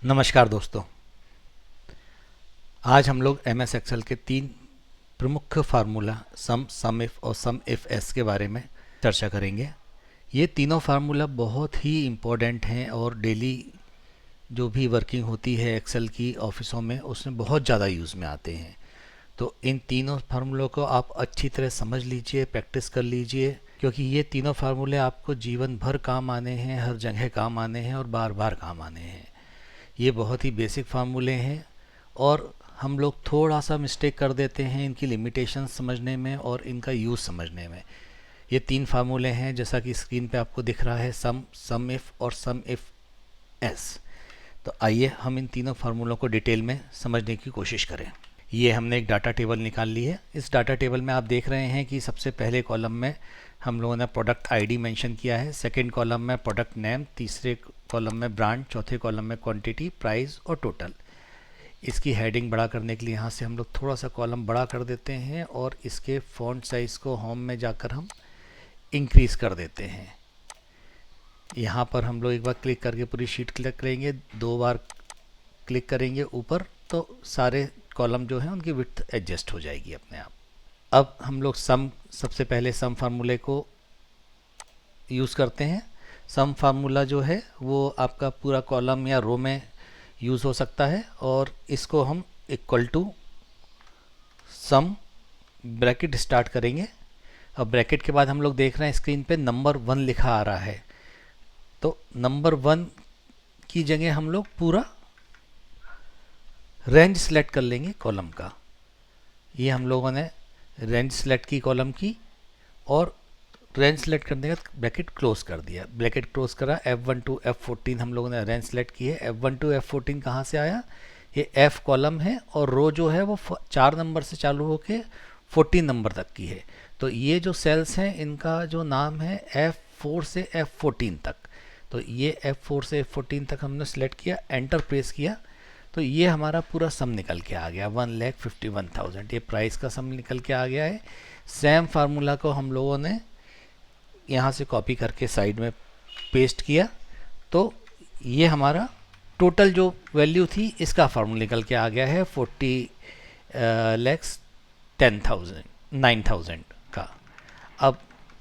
नमस्कार दोस्तों। आज हम लोग एम एस एक्सेल के तीन प्रमुख फार्मूला सम इफ और सम इफ एस के बारे में चर्चा करेंगे। ये तीनों फार्मूला बहुत ही इम्पोर्टेंट हैं और डेली जो भी वर्किंग होती है एक्सेल की ऑफिसों में उसमें बहुत ज़्यादा यूज़ में आते हैं। तो इन तीनों फार्मूलों को आप अच्छी तरह समझ लीजिए, प्रैक्टिस कर लीजिए, क्योंकि ये तीनों फार्मूले आपको जीवन भर काम आने हैं, हर जगह काम आने हैं और बार बार काम आने हैं। ये बहुत ही बेसिक फार्मूले हैं और हम लोग थोड़ा सा मिस्टेक कर देते हैं इनकी लिमिटेशन समझने में और इनका यूज़ समझने में। ये तीन फार्मूले हैं जैसा कि स्क्रीन पे आपको दिख रहा है, सम इफ़ और सम इफ़ एस। तो आइए हम इन तीनों फार्मूलों को डिटेल में समझने की कोशिश करें। ये हमने एक डाटा टेबल निकाल ली है। इस डाटा टेबल में आप देख रहे हैं कि सबसे पहले कॉलम में हम लोगों ने प्रोडक्ट आईडी मेंशन किया है, सेकंड कॉलम में प्रोडक्ट नेम, तीसरे कॉलम में ब्रांड, चौथे कॉलम में क्वांटिटी, प्राइस और टोटल। इसकी हेडिंग बड़ा करने के लिए यहाँ से हम लोग थोड़ा सा कॉलम बड़ा कर देते हैं और इसके फॉन्ट साइज़ को होम में जाकर हम इंक्रीज़ कर देते हैं। यहाँ पर हम लोग एक बार क्लिक करके पूरी शीट क्लिक करेंगे, दो बार क्लिक करेंगे ऊपर तो सारे कॉलम जो हैं उनकी विड्थ एडजस्ट हो जाएगी अपने आप। अब हम लोग सबसे पहले सम फार्मूले को यूज़ करते हैं। सम फार्मूला जो है वो आपका पूरा कॉलम या रो में यूज़ हो सकता है और इसको हम equal to some bracket start करेंगे। अब ब्रैकेट के बाद हम लोग देख रहे हैं स्क्रीन पे नंबर 1 लिखा आ रहा है, तो नंबर 1 की जगह हम लोग पूरा रेंज सेलेक्ट कर लेंगे कॉलम का। ये हम लोगों ने रेंज सेलेक्ट की कॉलम की और रेंज सेलेक्ट करने के बाद ब्रैकेट क्लोज कर दिया। ब्रैकेट क्लोज करा, F1 टू F14 हम लोगों ने रेंज सेलेक्ट की है। F1 टू F14 कहाँ से आया? ये F कॉलम है और रो जो है वो 4 नंबर से चालू होके 14 नंबर तक की है। तो ये जो सेल्स हैं इनका जो नाम है F4 से F14 तक। तो ये F4 से F14 तक हमने सेलेक्ट किया, एंटर प्रेस किया तो ये हमारा पूरा सम निकल के आ गया 1,51,000। ये प्राइस का सम निकल के आ गया है। सेम फार्मूला को हम लोगों ने यहाँ से कॉपी करके साइड में पेस्ट किया तो ये हमारा टोटल जो वैल्यू थी इसका फार्मूला निकल के आ गया है 40,10,000 का। अब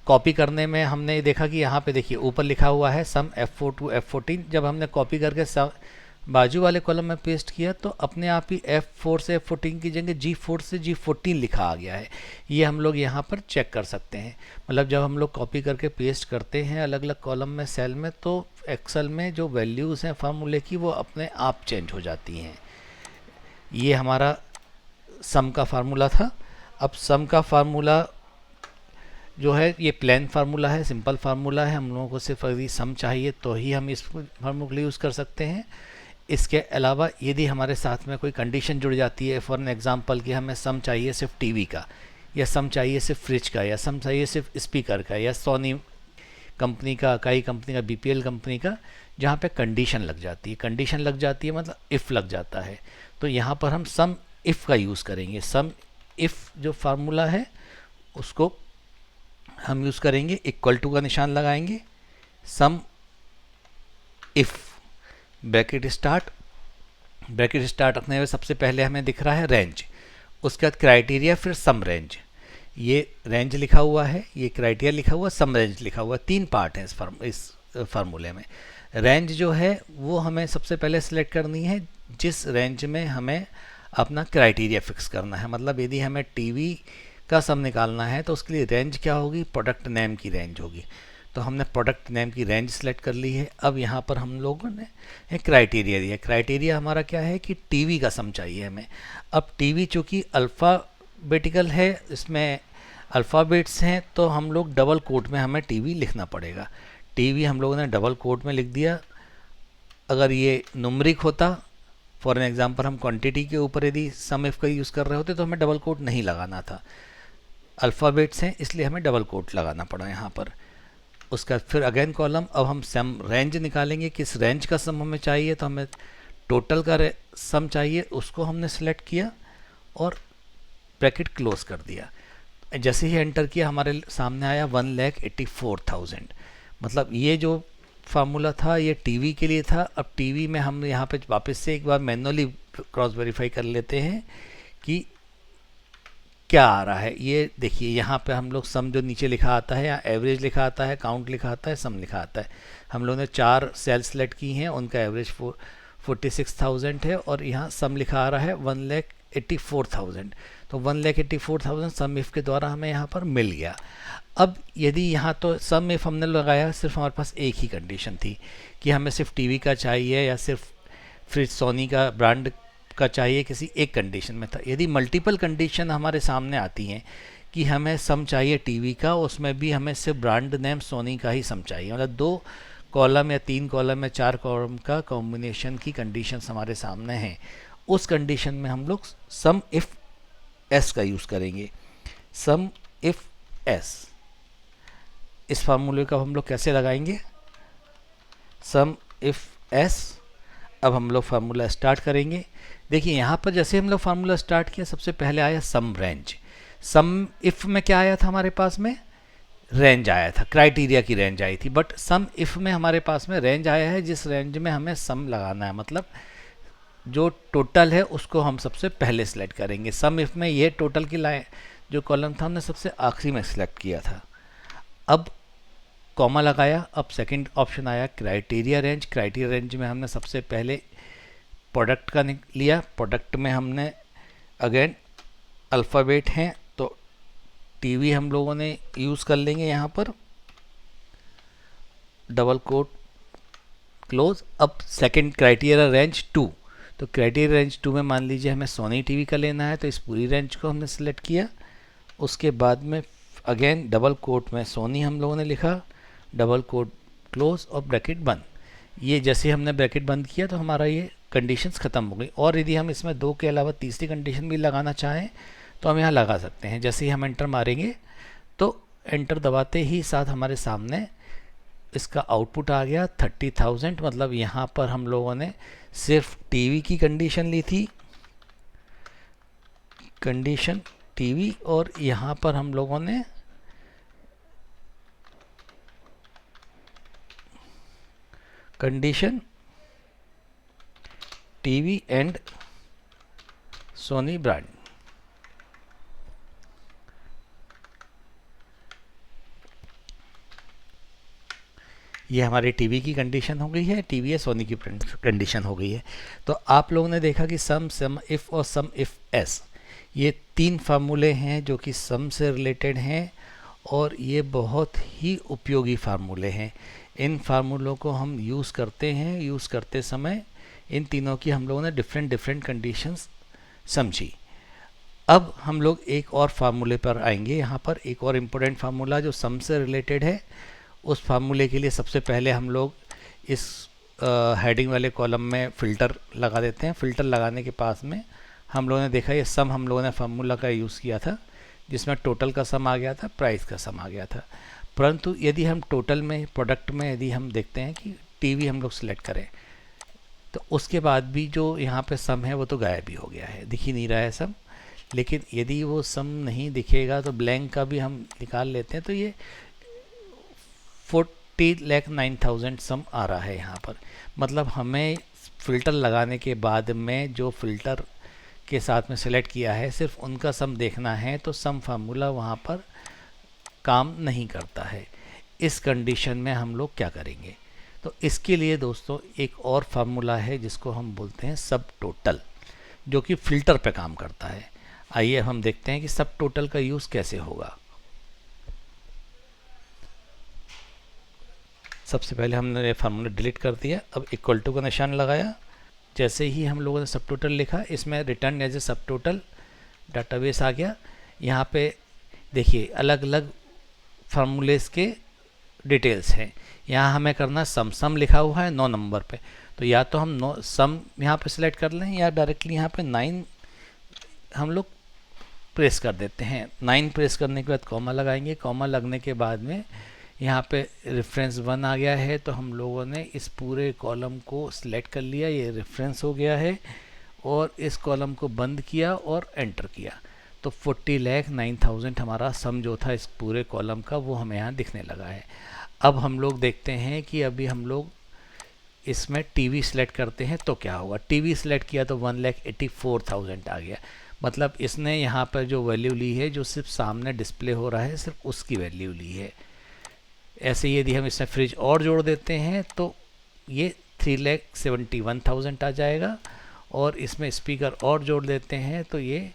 कॉपी करने में हमने देखा कि यहाँ पे देखिए ऊपर लिखा हुआ है सम F4 टू F14। जब हमने कॉपी करके बाजू वाले कॉलम में पेस्ट किया तो अपने आप ही F4 से F14 की जगह G4 से G14 लिखा आ गया है। ये हम लोग यहाँ पर चेक कर सकते हैं। मतलब जब हम लोग कॉपी करके पेस्ट करते हैं अलग अलग कॉलम में, सेल में, तो एक्सेल में जो वैल्यूज़ हैं फार्मूले की वो अपने आप चेंज हो जाती हैं। ये हमारा सम का फार्मूला था। अब सम का फार्मूला जो है ये प्लेन फार्मूला है, सिंपल फार्मूला है। हम लोगों को सिर्फ अगर सम चाहिए तो ही हम इस फार्मूला यूज़ कर सकते हैं। इसके अलावा यदि हमारे साथ में कोई कंडीशन जुड़ जाती है, फॉर एन एग्जांपल कि हमें सम चाहिए सिर्फ टीवी का, या सम चाहिए सिर्फ फ्रिज का, या सम चाहिए सिर्फ स्पीकर का, या सोनी कंपनी का, अकाई कंपनी का, बीपीएल कंपनी का, जहाँ पे कंडीशन लग जाती है, कंडीशन लग जाती है मतलब इफ़ लग जाता है, तो यहाँ पर हम सम इफ़ का यूज़ करेंगे। सम इफ़ जो फार्मूला है उसको हम यूज़ करेंगे, इक्वल टू का निशान लगाएंगे, सम इफ़ ब्रैकेट स्टार्ट रखने में सबसे पहले हमें दिख रहा है रेंज, उसके बाद क्राइटेरिया, फिर सम रेंज। ये रेंज लिखा हुआ है, ये क्राइटेरिया लिखा हुआ है, सम रेंज लिखा हुआ है। 3 पार्ट हैं इस फार्मूले में। रेंज जो है वो हमें सबसे पहले सिलेक्ट करनी है जिस रेंज में हमें अपना क्राइटेरिया फिक्स करना है। मतलब यदि हमें टीवी का सम निकालना है तो उसके लिए रेंज क्या होगी? प्रोडक्ट नेम की रेंज होगी। तो हमने प्रोडक्ट नेम की रेंज सेलेक्ट कर ली है। अब यहाँ पर हम लोगों ने क्राइटेरिया दिया। क्राइटेरिया हमारा क्या है कि टीवी का सम चाहिए हमें। अब टीवी चूँकि अल्फ़ाबेटिकल है, इसमें अल्फ़ाबेट्स हैं, तो हम लोग डबल कोट में हमें टीवी लिखना पड़ेगा। टीवी हम लोगों ने डबल कोट में लिख दिया। अगर ये नुमरिक होता, फॉर एन एग्जांपल हम क्वांटिटी के ऊपर यदि सम इफ का यूज़ कर रहे होते तो हमें डबल कोट नहीं लगाना था। अल्फ़ाबेट्स हैं इसलिए हमें डबल कोट लगाना पड़ा यहाँ पर। उसका फिर अगेन कॉलम, अब हम सम रेंज निकालेंगे, किस रेंज का सम हमें चाहिए, तो हमें टोटल का सम चाहिए, उसको हमने सेलेक्ट किया और ब्रैकेट क्लोज कर दिया। जैसे ही एंटर किया हमारे सामने आया 1,84,000। मतलब ये जो फार्मूला था ये टीवी के लिए था। अब टीवी में हम यहाँ पे वापस से एक बार मैनुअली क्रॉस वेरीफाई कर लेते हैं कि क्या आ रहा है। ये देखिए यहाँ पे हम लोग सम जो नीचे लिखा आता है, यहाँ एवरेज लिखा आता है, काउंट लिखा आता है, सम लिखा आता है। हम लोगों ने 4 सेल सेलेक्ट की हैं, उनका एवरेज 46,000 है और यहाँ सम लिखा आ रहा है 1,84,000। तो 1,84,000 सम इफ के द्वारा हमें यहाँ पर मिल गया। अब यदि यहाँ तो सम इफ हमने लगाया, सिर्फ हमारे पास एक ही कंडीशन थी कि हमें सिर्फ टीवी का चाहिए या सिर्फ फ्रिज सोनी का ब्रांड का चाहिए, किसी एक कंडीशन में था। यदि मल्टीपल कंडीशन हमारे सामने आती हैं कि हमें सम चाहिए टीवी का, उसमें भी हमें सिर्फ ब्रांड नेम सोनी का ही सम चाहिए, मतलब 2 कॉलम या 3 कॉलम या 4 कॉलम का कॉम्बिनेशन की कंडीशंस हमारे सामने हैं, उस कंडीशन में हम लोग सम इफ एस का यूज़ करेंगे। सम इफ एस, इस फार्मूले का हम लोग कैसे लगाएंगे? सम इफ एस। अब हम लोग फार्मूला स्टार्ट करेंगे। देखिए यहाँ पर जैसे हम लोग फार्मूला स्टार्ट किया, सबसे पहले आया सम रेंज। सम इफ में क्या आया था हमारे पास में? रेंज आया था, क्राइटेरिया की रेंज आई थी। बट सम इफ में हमारे पास में रेंज आया है जिस रेंज में हमें सम लगाना है, मतलब जो टोटल है उसको हम सबसे पहले सेलेक्ट करेंगे। सम इफ में ये टोटल की लाइन जो कॉलम था हमने सबसे आखिरी में सेलेक्ट किया था। अब कॉमा लगाया। अब सेकंड ऑप्शन आया क्राइटेरिया रेंज। क्राइटेरिया रेंज में हमने सबसे पहले प्रोडक्ट का लिया। प्रोडक्ट में हमने अगेन अल्फ़ाबेट हैं तो टीवी हम लोगों ने यूज़ कर लेंगे यहाँ पर, डबल कोट क्लोज। अब सेकंड क्राइटेरिया रेंज 2, तो क्राइटेरिया रेंज 2 में मान लीजिए हमें सोनी टीवी का लेना है, तो इस पूरी रेंज को हमने सेलेक्ट किया। उसके बाद में अगेन डबल कोट में सोनी हम लोगों ने लिखा, डबल कोट क्लोज और ब्रैकेट बंद। ये जैसे हमने ब्रैकेट बंद किया तो हमारा ये कंडीशंस ख़त्म हो गई। और यदि हम इसमें 2 के अलावा तीसरी कंडीशन भी लगाना चाहें तो हम यहाँ लगा सकते हैं। जैसे ही हम एंटर मारेंगे तो एंटर दबाते ही साथ हमारे सामने इसका आउटपुट आ गया 30,000। मतलब यहाँ पर हम लोगों ने सिर्फ टीवी की कंडीशन ली थी, कंडीशन टीवी, और यहाँ पर हम लोगों ने condition TV and Sony brand. ये हमारी टीवी की कंडीशन हो गई है, टीवी या सोनी की कंडीशन हो गई है। तो आप लोगों ने देखा कि सम इफ़ और सम इफ़ एस, ये 3 फार्मूले हैं जो कि सम से रिलेटेड हैं और ये बहुत ही उपयोगी फार्मूले हैं। इन फार्मूलों को हम यूज़ करते हैं, यूज़ करते समय इन तीनों की हम लोगों ने डिफरेंट कंडीशंस समझी। अब हम लोग एक और फार्मूले पर आएंगे। यहाँ पर एक और इम्पोर्टेंट फार्मूला जो सम से रिलेटेड है, उस फार्मूले के लिए सबसे पहले हम लोग इस हेडिंग वाले कॉलम में फ़िल्टर लगा देते हैं। फ़िल्टर लगाने के पास में हम लोगों ने देखा ये सम हम लोगों ने फार्मूला का यूज़ किया था जिसमें टोटल का सम आ गया था, प्राइस का सम आ गया था। परंतु यदि हम टोटल में, प्रोडक्ट में यदि हम देखते हैं कि टीवी हम लोग सिलेक्ट करें तो उसके बाद भी जो यहाँ पे सम है वो तो गायब ही हो गया है, दिख ही नहीं रहा है सम। लेकिन यदि वो सम नहीं दिखेगा तो ब्लैंक का भी हम निकाल लेते हैं, तो ये 40,09,000 सम आ रहा है यहाँ पर। मतलब हमें फ़िल्टर लगाने के बाद में जो फ़िल्टर के साथ में सेलेक्ट किया है सिर्फ उनका सम देखना है, तो सम फार्मूला वहाँ पर काम नहीं करता है। इस कंडीशन में हम लोग क्या करेंगे? तो इसके लिए दोस्तों एक और फार्मूला है जिसको हम बोलते हैं सब टोटल, जो कि फ़िल्टर पे काम करता है। आइए हम देखते हैं कि सब टोटल का यूज़ कैसे होगा। सबसे पहले हमने ये फार्मूला डिलीट कर दिया। अब इक्वल टू का निशान लगाया। जैसे ही हम लोगों ने सब टोटल लिखा, इसमें रिटर्न एज ए सब टोटल डाटाबेस आ गया। यहाँ पे देखिए अलग अलग फार्मूलेस के डिटेल्स हैं। यहाँ हमें करना सम लिखा हुआ है 9 नंबर पे, तो या तो हम सम यहाँ पे सिलेक्ट कर लें या डायरेक्टली यहाँ पे 9 हम लोग प्रेस कर देते हैं। 9 प्रेस करने के बाद कॉमा लगाएंगे। कॉमा लगने के बाद में यहाँ पे रेफरेंस 1 आ गया है, तो हम लोगों ने इस पूरे कॉलम को सिलेक्ट कर लिया, ये रेफरेंस हो गया है, और इस कॉलम को बंद किया और एंटर किया। तो 40,09,000 हमारा सम जो था इस पूरे कॉलम का वो हमें यहाँ दिखने लगा है। अब हम लोग देखते हैं कि अभी हम लोग इसमें टीवी सिलेक्ट करते हैं तो क्या होगा। टीवी सिलेक्ट किया तो 1,84,000 आ गया। मतलब इसने यहाँ पर जो वैल्यू ली है, जो सिर्फ सामने डिस्प्ले हो रहा है, सिर्फ उसकी वैल्यू ली है। ऐसे ही यदि हम इसमें फ्रिज और जोड़ देते हैं तो ये 3,71,000 आ जाएगा। और इसमें स्पीकर और जोड़ देते हैं तो ये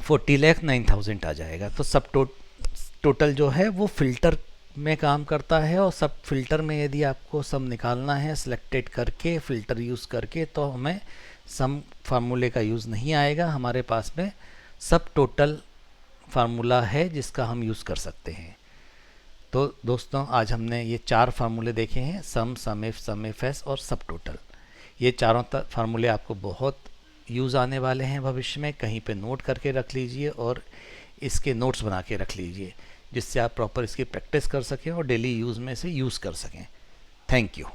40,09,000 आ जाएगा। तो सब टोटल जो है वो फ़िल्टर में काम करता है। और सब फिल्टर में यदि आपको सम निकालना है सिलेक्टेड करके फ़िल्टर यूज़ करके, तो हमें सम फार्मूले का यूज़ नहीं आएगा। हमारे पास में सब टोटल फार्मूला है जिसका हम यूज़ कर सकते हैं। तो दोस्तों आज हमने ये 4 फार्मूले देखे हैं, सम इफ एस और सब टोटल। ये चारों फार्मूले आपको बहुत यूज़ आने वाले हैं भविष्य में। कहीं पे नोट करके रख लीजिए और इसके नोट्स बना के रख लीजिए, जिससे आप प्रॉपर इसकी प्रैक्टिस कर सकें और डेली यूज़ में से यूज़ कर सकें। Thank you.